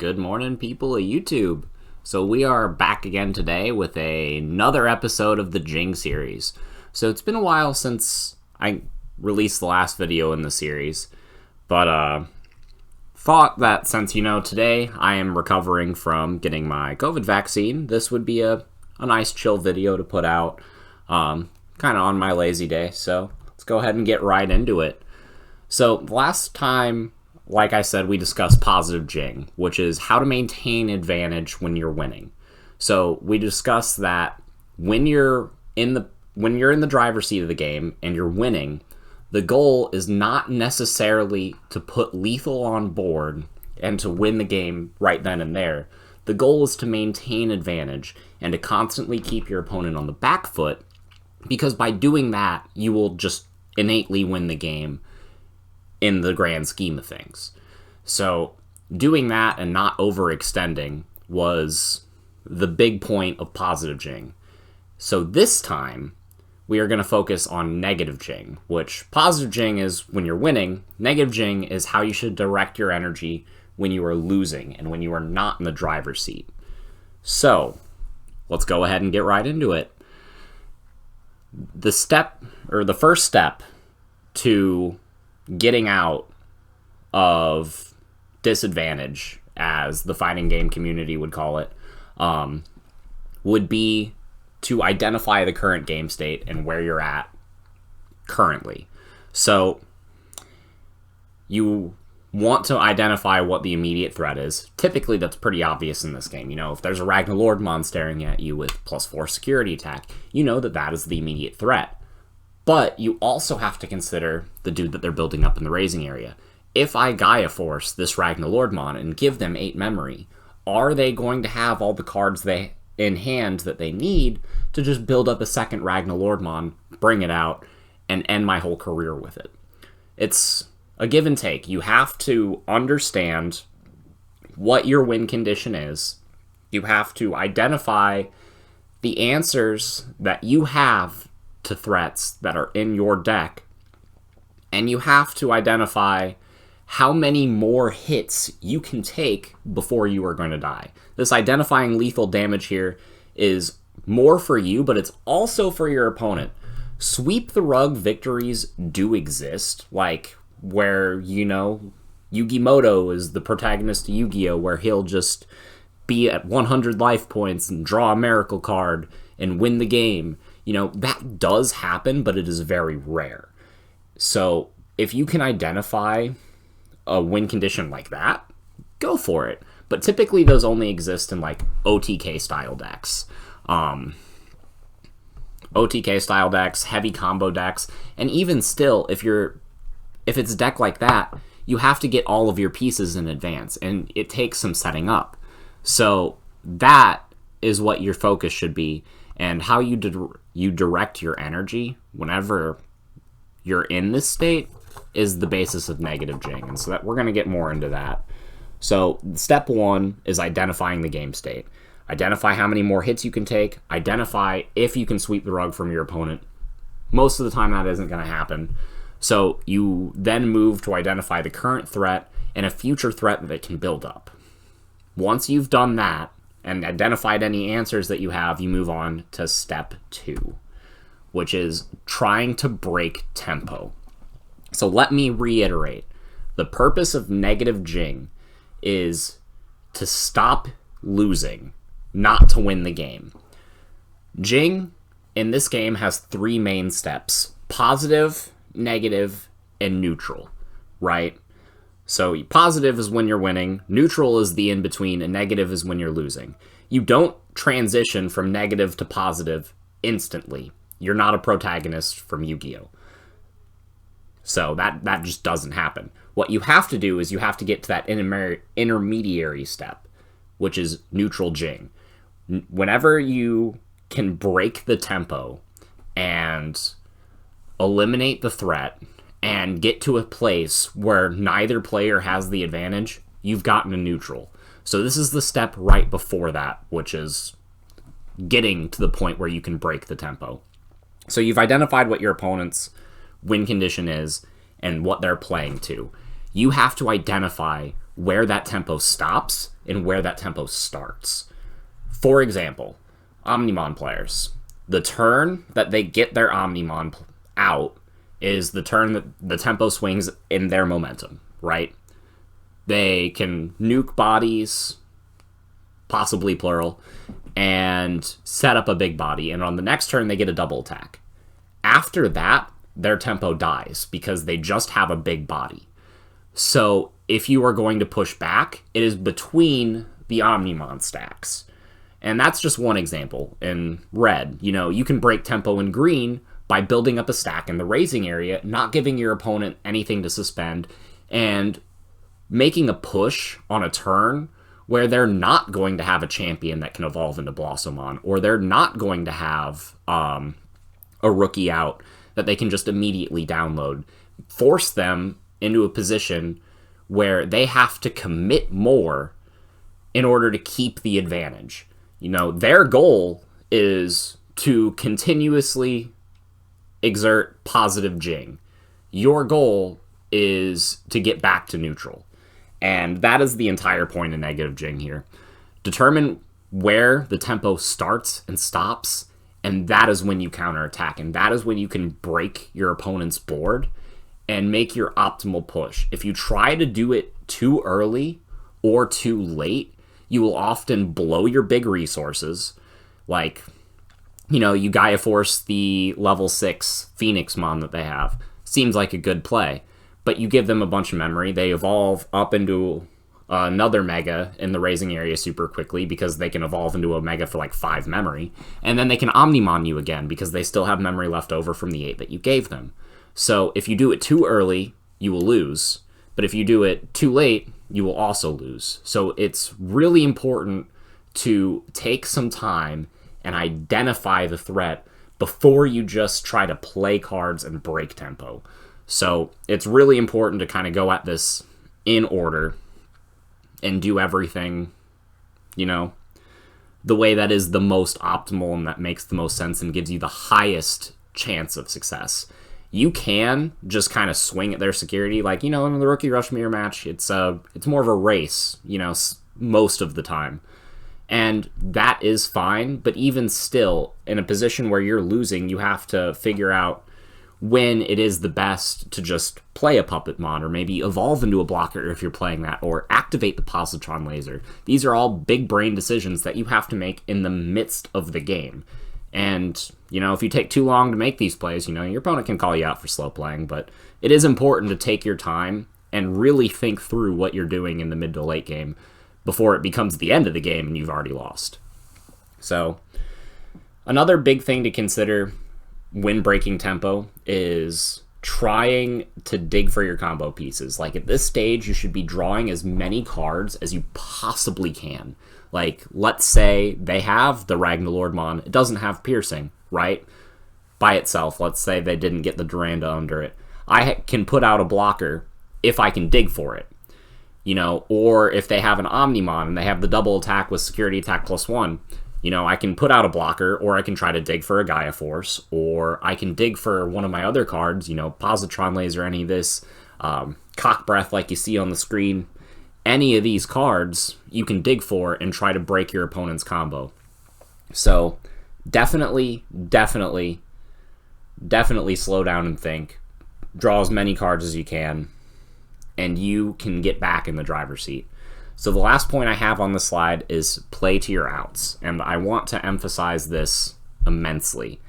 Good morning, people of YouTube. So we are back again today with another episode of the Jing Series. So it's been a while since I released the last video in the series, but thought that since, today I am recovering from getting my COVID vaccine, this would be a nice chill video to put out, kind of on my lazy day. So let's go ahead and get right into it. So last time, like I said, we discussed positive Jing, which is how to maintain advantage when you're winning. So we discussed that when you're in the driver's seat of the game and you're winning, the goal is not necessarily to put lethal on board and to win the game right then and there. The goal is to maintain advantage and to constantly keep your opponent on the back foot, because by doing that, you will just innately win the game in the grand scheme of things. So doing that and not overextending was the big point of positive Jing. So this time, we are going to focus on negative Jing, which positive Jing is when you're winning. Negative Jing is how you should direct your energy when you are losing and when you are not in the driver's seat. So let's go ahead and get right into it. The first step to getting out of disadvantage, as the fighting game community would call it, would be to identify the current game state and where you're at currently. So you want to identify what the immediate threat is. Typically, that's pretty obvious in this game. If there's a Ragnarlordmon staring at you with +4 security attack, you know that is the immediate threat. But you also have to consider the dude that they're building up in the raising area. If I Gaia Force this Ragnarlordmon and give them 8 memory, are they going to have all the cards in hand that they need to just build up a second Ragnarlordmon, bring it out, and end my whole career with it? It's a give and take. You have to understand what your win condition is. You have to identify the answers that you have to threats that are in your deck, and you have to identify how many more hits you can take before you are going to die. This identifying lethal damage here is more for you, but it's also for your opponent. Sweep the rug victories do exist, like where, Yugimoto is the protagonist of Yu-Gi-Oh!, where he'll just be at 100 life points and draw a miracle card and win the game. That does happen, but it is very rare. So if you can identify a win condition like that, go for it. But typically those only exist in OTK style decks. OTK style decks, heavy combo decks, and even still, if it's a deck like that, you have to get all of your pieces in advance, and it takes some setting up. So that is what your focus should be, and how you direct your energy whenever you're in this state is the basis of negative Jing. And so that we're going to get more into that. So step 1 is identifying the game state. Identify how many more hits you can take. Identify if you can sweep the rug from your opponent. Most of the time that isn't going to happen. So you then move to identify the current threat and a future threat that can build up. Once you've done that and identified any answers that you have, you move on to step 2, which is trying to break tempo. So let me reiterate. The purpose of negative Jing is to stop losing, not to win the game. Jing in this game has 3 main steps: positive, negative, and neutral, right? So positive is when you're winning, neutral is the in-between, and negative is when you're losing. You don't transition from negative to positive instantly. You're not a protagonist from Yu-Gi-Oh! So that just doesn't happen. What you have to do is you have to get to that intermediary step, which is neutral Jing. Whenever you can break the tempo and eliminate the threat and get to a place where neither player has the advantage, you've gotten a neutral. So this is the step right before that, which is getting to the point where you can break the tempo. So you've identified what your opponent's win condition is and what they're playing to. You have to identify where that tempo stops and where that tempo starts. For example, Omnimon players. The turn that they get their Omnimon out is the turn that the tempo swings in their momentum, right? They can nuke bodies, possibly plural, and set up a big body, and on the next turn they get a double attack. After that, their tempo dies because they just have a big body. So if you are going to push back, it is between the Omnimon stacks. And that's just one example. In red, you can break tempo in green by building up a stack in the raising area, not giving your opponent anything to suspend, and making a push on a turn where they're not going to have a champion that can evolve into Blossomon, or they're not going to have a rookie out that they can just immediately download. Force them into a position where they have to commit more in order to keep the advantage. Their goal is to continuously exert positive Jing. Your goal is to get back to neutral. And that is the entire point of negative Jing here. Determine where the tempo starts and stops, and that is when you counterattack, and that is when you can break your opponent's board and make your optimal push. If you try to do it too early or too late, you will often blow your big resources. Like, you Gaia Force the level 6 Phoenix Mon that they have. Seems like a good play. But you give them a bunch of memory. They evolve up into another Mega in the raising area super quickly because they can evolve into a Mega for like 5 memory. And then they can Omnimon you again because they still have memory left over from the 8 that you gave them. So if you do it too early, you will lose. But if you do it too late, you will also lose. So it's really important to take some time and identify the threat before you just try to play cards and break tempo. So it's really important to kind of go at this in order and do everything, the way that is the most optimal and that makes the most sense and gives you the highest chance of success. You can just kind of swing at their security. Like, in the Rookie Rush Mirror match, it's more of a race, most of the time. And that is fine, but even still, in a position where you're losing, you have to figure out when it is the best to just play a Puppet Mon, or maybe evolve into a blocker if you're playing that, or activate the Positron Laser. These are all big brain decisions that you have to make in the midst of the game. And, if you take too long to make these plays, your opponent can call you out for slow playing, but it is important to take your time and really think through what you're doing in the mid to late game before it becomes the end of the game and you've already lost. So, another big thing to consider when breaking tempo is trying to dig for your combo pieces. Like, at this stage, you should be drawing as many cards as you possibly can. Like, let's say they have the Ragnalord Mon. It doesn't have piercing, right? By itself, let's say they didn't get the Duranda under it. I can put out a blocker if I can dig for it. Or if they have an Omnimon and they have the double attack with security attack +1, I can put out a blocker, or I can try to dig for a Gaia Force, or I can dig for one of my other cards, Positron Laser, any of this, Cock Breath like you see on the screen. Any of these cards you can dig for and try to break your opponent's combo. So definitely slow down and think. Draw as many cards as you can, and you can get back in the driver's seat. So the last point I have on the slide is play to your outs, and I want to emphasize this immensely.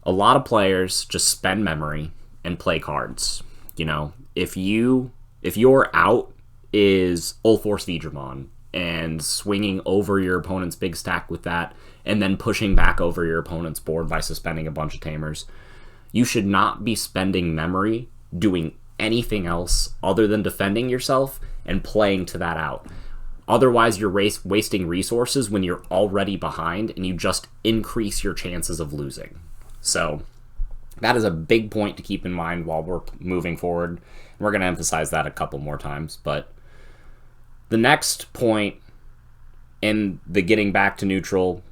A lot of players just spend memory and play cards. If your out is Ulforce Vidramon and swinging over your opponent's big stack with that, and then pushing back over your opponent's board by suspending a bunch of tamers, you should not be spending memory doing anything else other than defending yourself and playing to that out. Otherwise, you're wasting resources when you're already behind, and you just increase your chances of losing. So that is a big point to keep in mind while we're moving forward. We're going to emphasize that a couple more times, but the next point in the getting back to neutral,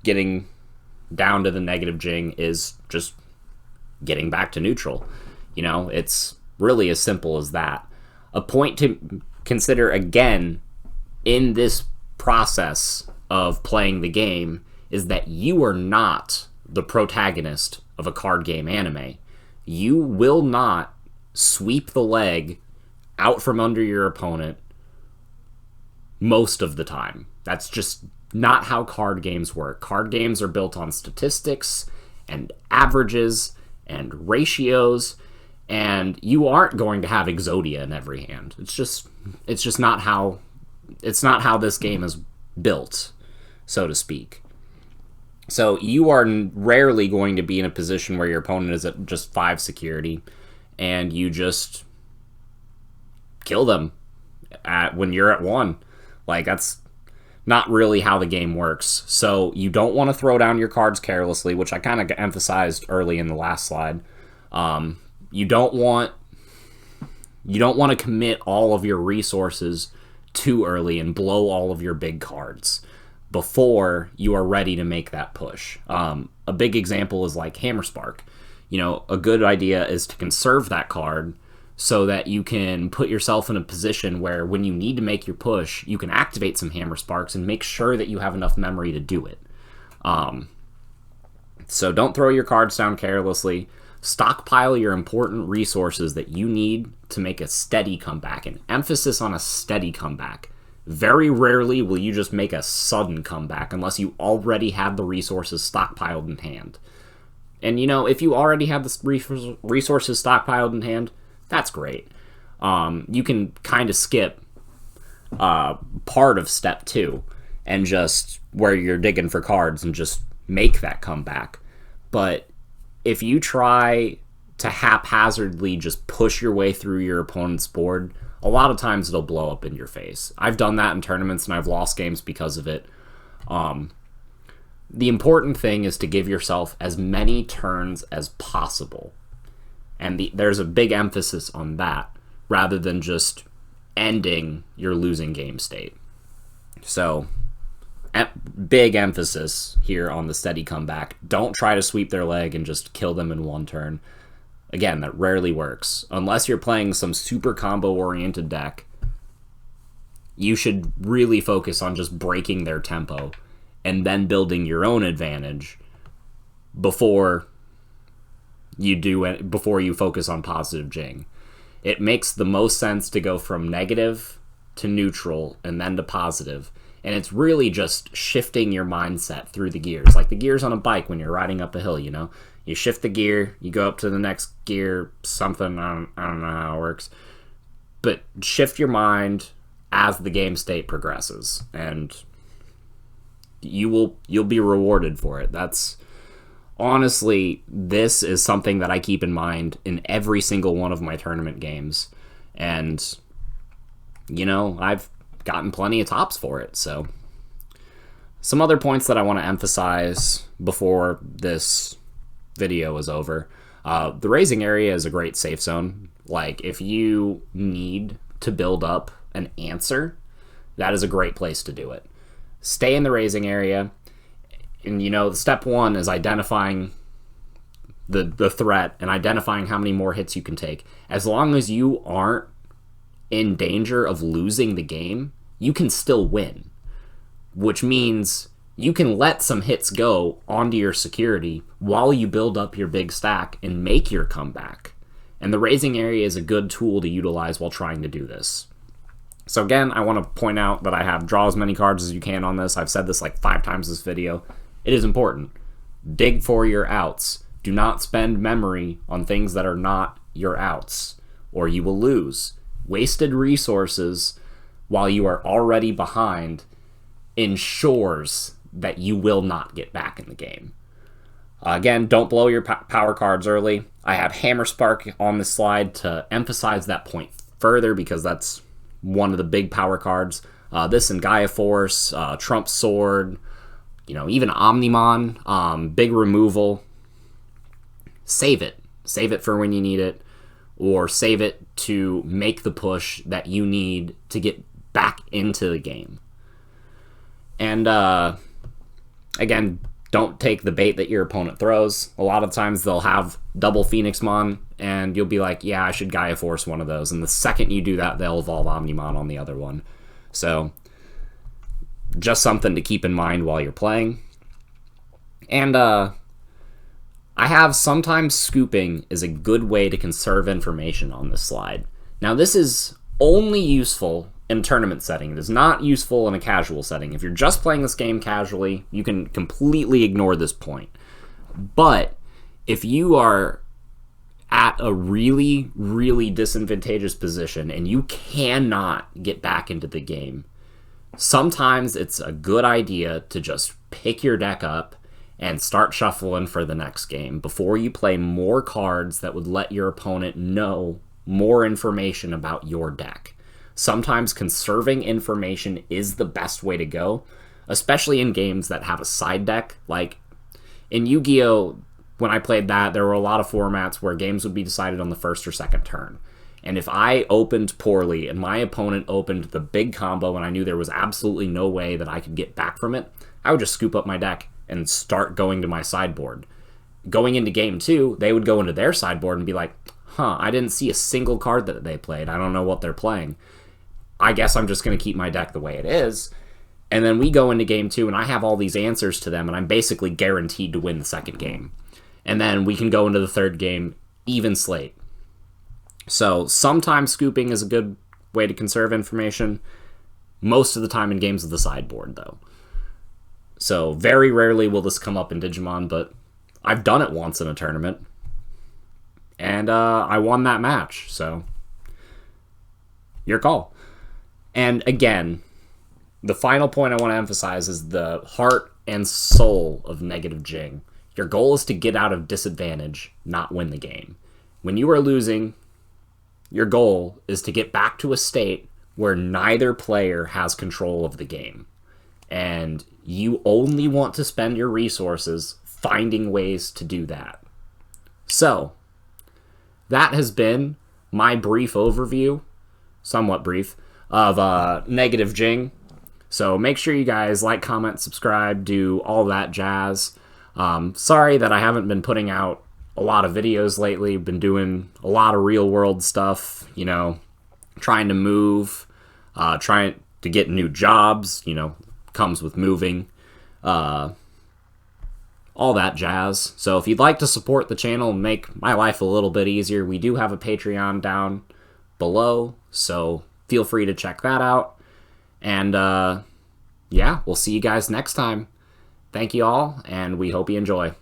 getting down to the negative Jing, is just getting back to neutral. It's really as simple as that. A point to consider again in this process of playing the game is that you are not the protagonist of a card game anime. You will not sweep the leg out from under your opponent most of the time. That's just not how card games work. Card games are built on statistics and averages and ratios, and you aren't going to have Exodia in every hand. It's just not how this game is built, so to speak. So you are rarely going to be in a position where your opponent is at just 5 security and you just kill them when you're at 1. Like, that's not really how the game works. So you don't want to throw down your cards carelessly, which I kind of emphasized early in the last slide. You don't want to commit all of your resources too early and blow all of your big cards before you are ready to make that push. A big example is like Hammer Spark. A good idea is to conserve that card so that you can put yourself in a position where when you need to make your push, you can activate some Hammer Sparks and make sure that you have enough memory to do it. So don't throw your cards down carelessly. Stockpile your important resources that you need to make a steady comeback, and emphasis on a steady comeback. Very rarely will you just make a sudden comeback unless you already have the resources stockpiled in hand. And if you already have the resources stockpiled in hand, that's great. You can kind of skip part of step 2 and just where you're digging for cards and just make that comeback. But if you try to haphazardly just push your way through your opponent's board, a lot of times it'll blow up in your face. I've done that in tournaments and I've lost games because of it. The important thing is to give yourself as many turns as possible. And there's a big emphasis on that rather than just ending your losing game state. So, big emphasis here on the steady comeback. Don't try to sweep their leg and just kill them in 1 turn. Again, that rarely works. Unless you're playing some super combo-oriented deck, you should really focus on just breaking their tempo and then building your own advantage before you focus on positive Jing. It makes the most sense to go from negative to neutral and then to positive. And it's really just shifting your mindset through the gears. Like the gears on a bike when you're riding up a hill, You shift the gear, you go up to the next gear, something, I don't know how it works. But shift your mind as the game state progresses, and you'll be rewarded for it. That's honestly, this is something that I keep in mind in every single one of my tournament games. And, I've gotten plenty of tops for it, so. Some other points that I want to emphasize before this video is over. The raising area is a great safe zone. Like, if you need to build up an answer, that is a great place to do it. Stay in the raising area, and step 1 is identifying the threat and identifying how many more hits you can take. As long as you aren't in danger of losing the game, you can still win, which means you can let some hits go onto your security while you build up your big stack and make your comeback. And the raising area is a good tool to utilize while trying to do this. So again, I want to point out that I have draw as many cards as you can on this. I've said this like 5 times this video. It is important. Dig for your outs. Do not spend memory on things that are not your outs, or you will lose. Wasted resources while you are already behind ensures that you will not get back in the game. Again, don't blow your power cards early. I have Hammer Spark on this slide to emphasize that point further because that's one of the big power cards. This and Gaia Force, Trump Sword, even Omnimon, big removal. Save it. Save it for when you need it, or save it to make the push that you need to get back into the game. And again, don't take the bait that your opponent throws. A lot of times they'll have double Phoenixmon, and you'll be like, yeah, I should Gaia Force one of those. And the second you do that, they'll evolve Omnimon on the other one. So just something to keep in mind while you're playing. And I have sometimes scooping is a good way to conserve information on this slide. Now this is only useful in a tournament setting. It is not useful in a casual setting. If you're just playing this game casually, you can completely ignore this point. But if you are at a really, really disadvantageous position and you cannot get back into the game, sometimes it's a good idea to just pick your deck up and start shuffling for the next game before you play more cards that would let your opponent know more information about your deck. Sometimes conserving information is the best way to go, especially in games that have a side deck. Like in Yu-Gi-Oh!, when I played that, there were a lot of formats where games would be decided on the first or second turn. And if I opened poorly and my opponent opened the big combo and I knew there was absolutely no way that I could get back from it, I would just scoop up my deck and start going to my sideboard. Going into game 2, they would go into their sideboard and be like, I didn't see a single card that they played. I don't know what they're playing. I guess I'm just going to keep my deck the way it is. And then we go into game 2 and I have all these answers to them and I'm basically guaranteed to win the second game. And then we can go into the third game even slate. So sometimes scooping is a good way to conserve information. Most of the time in games of the sideboard, though. So very rarely will this come up in Digimon, but I've done it once in a tournament. And I won that match, so your call. And again, the final point I want to emphasize is the heart and soul of Negative Jing. Your goal is to get out of disadvantage, not win the game. When you are losing, your goal is to get back to a state where neither player has control of the game. And you only want to spend your resources finding ways to do that. So, that has been my brief overview, somewhat brief, of Negative Jing. So make sure you guys like, comment, subscribe, do all that jazz. Sorry that I haven't been putting out a lot of videos lately. Been doing a lot of real world stuff, trying to move, trying to get new jobs, comes with moving, all that jazz. So if you'd like to support the channel and make my life a little bit easier, we do have a Patreon down below, so feel free to check that out. And yeah, we'll see you guys next time. Thank you all, and we hope you enjoy.